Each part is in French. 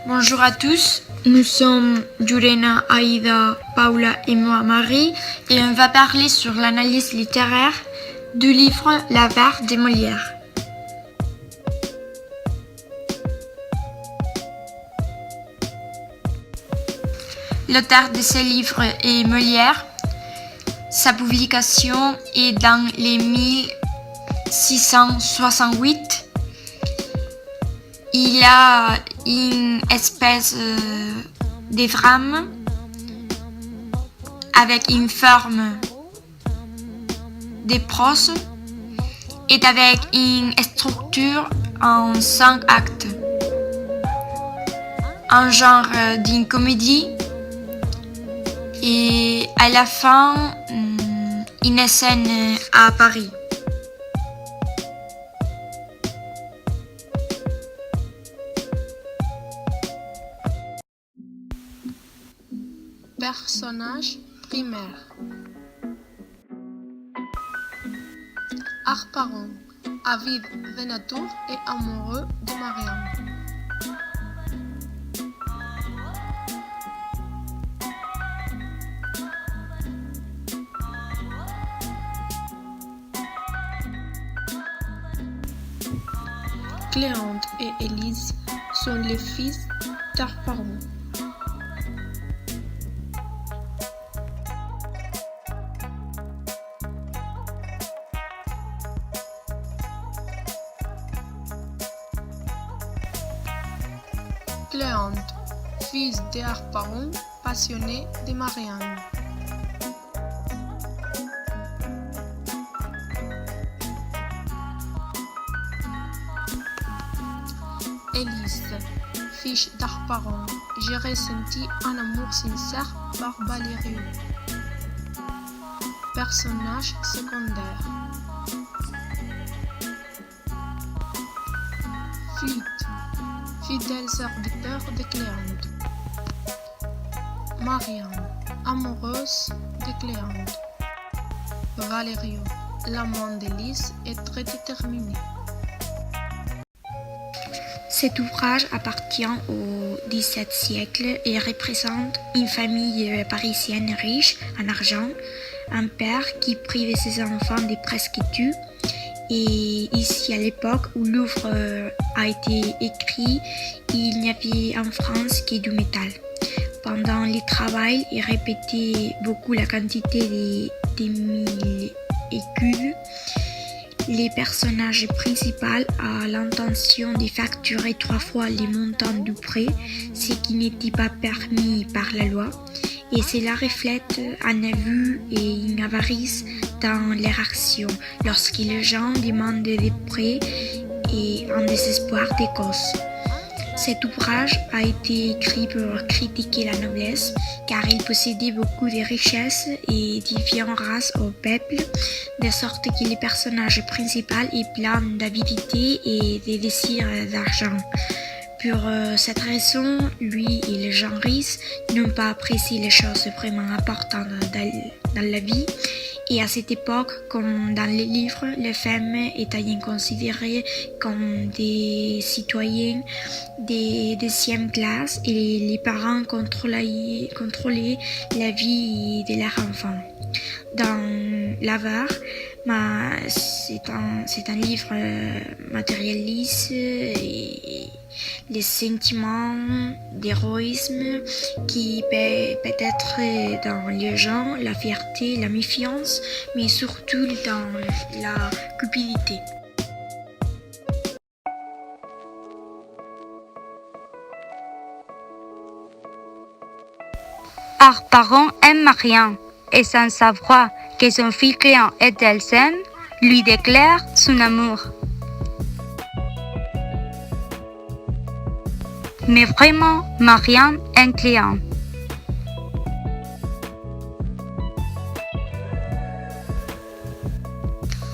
Bonjour à tous, nous sommes Jurena, Aïda, Paula et moi Marie et on va parler sur l'analyse littéraire du livre L'Avare de Molière. L'auteur de ce livre est Molière. Sa publication est dans les 1668. Il a une espèce de drame avec une forme de prose et avec une structure en 5 actes. Un genre d'une comédie et à la fin une scène à Paris. Personnage primaire. Harpagon, avide de nature et amoureux de Marianne. Cléante et Élise sont les fils d'Harpagon. Cléante, fils d'Harpagon, passionné de Marianne. Élise, fille d'Harpagon, j'ai ressenti un amour sincère par Valerio. Personnage secondaire. Flûte, fidèle serviteur de Cléante. Marianne, amoureuse de Cléante. Valerio, l'amant d'Élise, est très déterminé. Cet ouvrage appartient au XVIIe siècle et représente une famille parisienne riche en argent, un père qui privait ses enfants de presqu'études. Et ici, à l'époque où l'œuvre a été écrit, il n'y avait en France que du métal. Pendant le travail, il répétait beaucoup la quantité des 1000 écus. Les personnages principaux ont l'intention de facturer 3 fois les montants du prêt, ce qui n'était pas permis par la loi, et cela reflète un abus et une avarice dans leur action lorsque les gens demandent des prêts et un désespoir des causes. Cet ouvrage a été écrit pour critiquer la noblesse, car il possédait beaucoup de richesses et différentes races au peuple, de sorte que le personnage principal est plein d'avidité et de désirs d'argent. Pour cette raison, lui et les gens riches n'ont pas apprécié les choses vraiment importantes dans la vie. Et à cette époque, comme dans les livres, les femmes étaient considérées comme des citoyennes de deuxième classe et les parents contrôlaient la vie de leurs enfants. Dans L'Avare, c'est un livre matérialiste et les sentiments d'héroïsme qui peut être dans les gens, la fierté, la méfiance, mais surtout dans la cupidité. Harpagon aime Marianne et sans savoir que son fils Cléant est Elsem, lui déclare son amour. Mais vraiment, Marianne aime Cléant.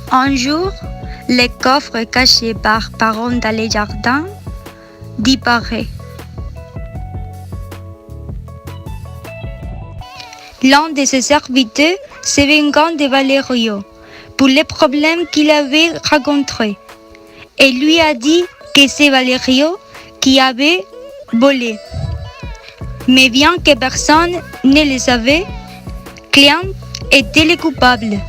Un jour, le coffre caché par Harpagon dans les jardins disparaît. L'un de ses serviteurs se vengant de Valerio pour les problèmes qu'il avait rencontrés et lui a dit que c'est Valerio qui avait volé. Mais bien que personne ne le savait, Cléante était le coupable.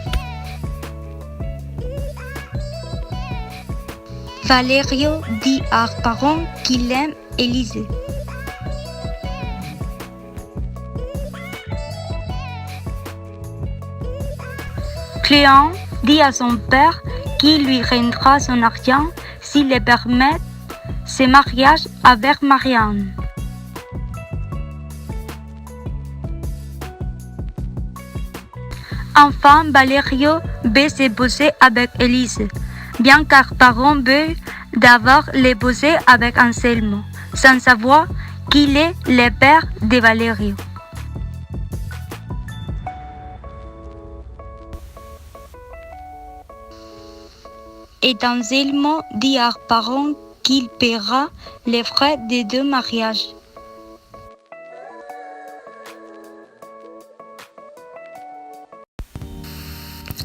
Valerio dit à Harpagon qu'il aime Élise. Cléante dit à son père qu'il lui rendra son argent s'il le permet ce mariage avec Marianne. Enfin, Valerio veut s'épouser avec Élise, bien qu'Harpagon veuille d'abord l'épouser avec Anselmo, sans savoir qu'il est le père de Valerio. Et Anselmo dit à Harpagon qu'il paiera les frais des deux mariages.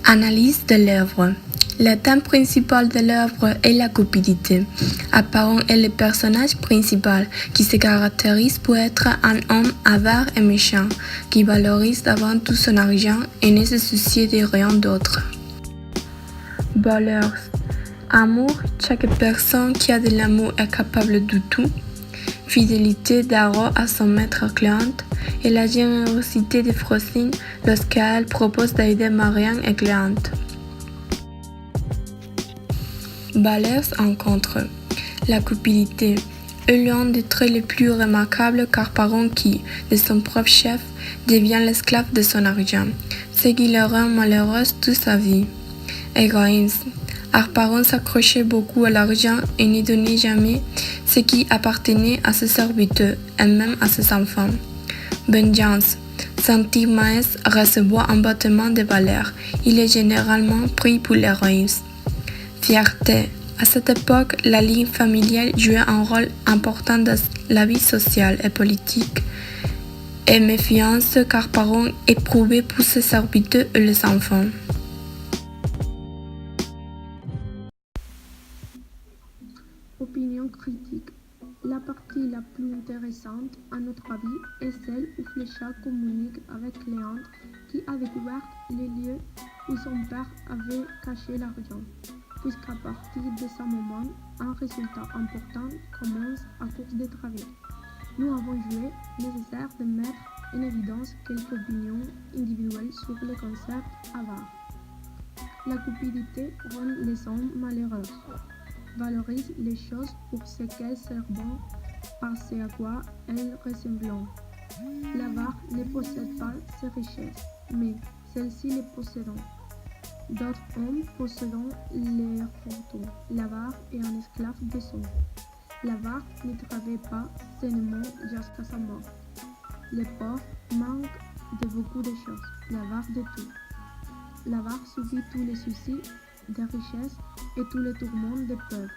Analyse de l'œuvre. Le thème principal de l'œuvre est la cupidité. Harpagon est le personnage principal qui se caractérise pour être un homme avare et méchant, qui valorise avant tout son argent et ne se soucie de rien d'autre. Valeurs. Amour, chaque personne qui a de l'amour est capable de tout. Fidélité d'Aro à son maître Cléante et la générosité de Frosine lorsqu'elle propose d'aider Marianne et Cléante. Valeurs en contre. La cupidité est l'un des traits les plus remarquables qu'Harpagon qui, de son propre chef, devient l'esclave de son argent, ce qui le rend malheureuse toute sa vie. Égoïsme. Harpagon s'accrochait beaucoup à l'argent et ne donnait jamais ce qui appartenait à ses serviteurs et même à ses enfants. Vengeance. Sentir Maes recevoir un battement de valeur. Il est généralement pris pour l'héroïsme. Fierté. À cette époque, la ligne familiale jouait un rôle important dans la vie sociale et politique. Et méfiance qu'Harpagon éprouvait pour ses serviteurs et les enfants. Opinion critique. La partie la plus intéressante, à notre avis, est celle où Fléchat communique avec Cléante, qui a découvert les lieux où son père avait caché l'argent, puisqu'à partir de ce moment, un résultat important commence à cause des travaux. Nous avons jugé nécessaire de mettre en évidence quelques opinions individuelles sur le concept avare. La cupidité rend les hommes malheureux. Valorise les choses pour ce qu'elles servent, par ce à quoi elles ressemblent. L'avare ne possède pas ces richesses, mais celles-ci les possédent. D'autres hommes possédant leurs fortunes. L'avare est un esclave des hommes. L'avare ne travaille pas sainement jusqu'à sa mort. Les pauvres manquent de beaucoup de choses, l'avare de tout. L'avare subit tous les soucis des richesses et tous les tourments des peuples.